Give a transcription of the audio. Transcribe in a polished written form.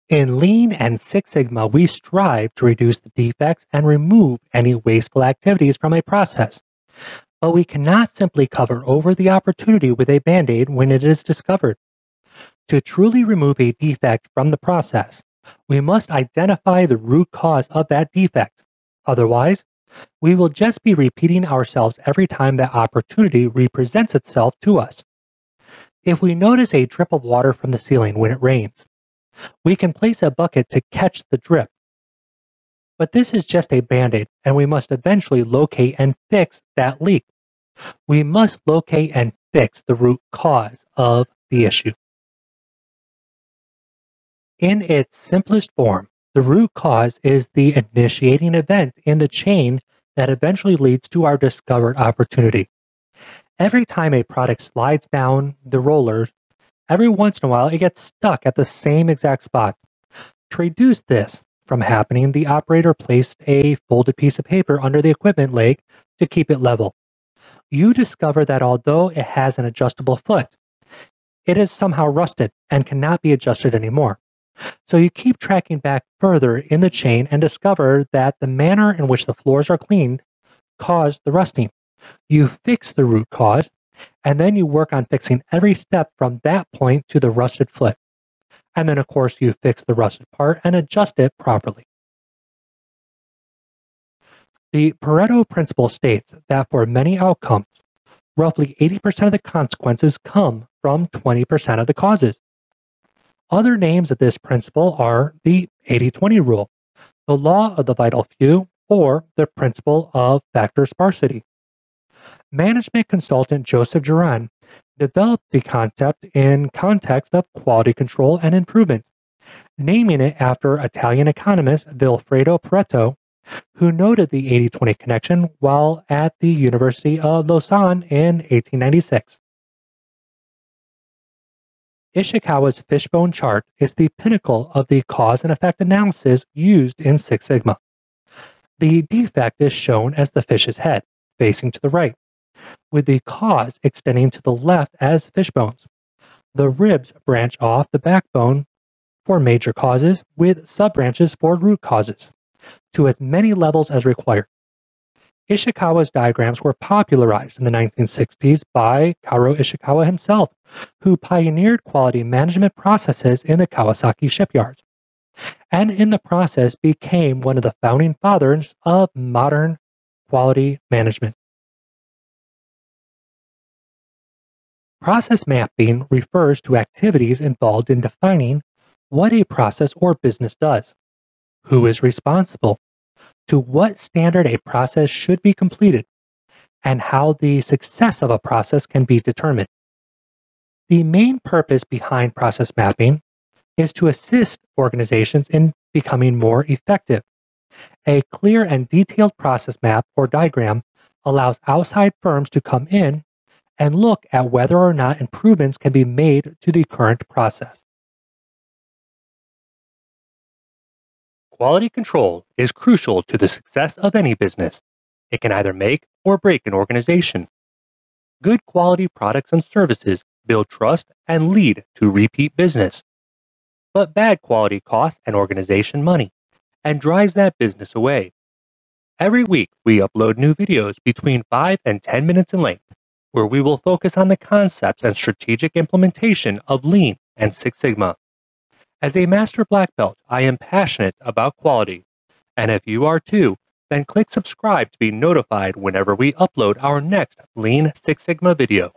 In Lean and Six Sigma, we strive to reduce the defects and remove any wasteful activities from a process. But we cannot simply cover over the opportunity with a Band-Aid when it is discovered. To truly remove a defect from the process, we must identify the root cause of that defect. Otherwise, we will just be repeating ourselves every time that opportunity represents itself to us. If we notice a drip of water from the ceiling when it rains, we can place a bucket to catch the drip. But this is just a Band-Aid, and we must eventually locate and fix that leak. We must locate and fix the root cause of the issue. In its simplest form, the root cause is the initiating event in the chain that eventually leads to our discovered opportunity. Every time a product slides down the rollers, every once in a while it gets stuck at the same exact spot. To reduce this from happening, the operator placed a folded piece of paper under the equipment leg to keep it level. You discover that although it has an adjustable foot, it is somehow rusted and cannot be adjusted anymore. So you keep tracking back further in the chain and discover that the manner in which the floors are cleaned caused the rusting. You fix the root cause, and then you work on fixing every step from that point to the rusted foot. And then, of course, you fix the rusted part and adjust it properly. The Pareto Principle states that for many outcomes, roughly 80% of the consequences come from 20% of the causes. Other names of this principle are the 80-20 rule, the law of the vital few, or the principle of factor sparsity. Management consultant Joseph Duran developed the concept in context of quality control and improvement, naming it after Italian economist Vilfredo Pareto, who noted the 80-20 connection while at the University of Lausanne in 1896. Ishikawa's Fishbone Chart is the pinnacle of the cause and effect analysis used in Six Sigma. The defect is shown as the fish's head, facing to the right, with the cause extending to the left as fishbones. The ribs branch off the backbone for major causes, with sub-branches for root causes, to as many levels as required. Ishikawa's diagrams were popularized in the 1960s by Kaoru Ishikawa himself, who pioneered quality management processes in the Kawasaki shipyards, and in the process became one of the founding fathers of modern quality management. Process mapping refers to activities involved in defining what a process or business does, who is responsible, to what standard a process should be completed, and how the success of a process can be determined. The main purpose behind process mapping is to assist organizations in becoming more effective. A clear and detailed process map or diagram allows outside firms to come in and look at whether or not improvements can be made to the current process. Quality control is crucial to the success of any business. It can either make or break an organization. Good quality products and services build trust and lead to repeat business. But bad quality costs an organization money and drives that business away. Every week, we upload new videos between 5 and 10 minutes in length, where we will focus on the concepts and strategic implementation of Lean and Six Sigma. As a Master Black Belt, I am passionate about quality, and if you are too, then click subscribe to be notified whenever we upload our next Lean Six Sigma video.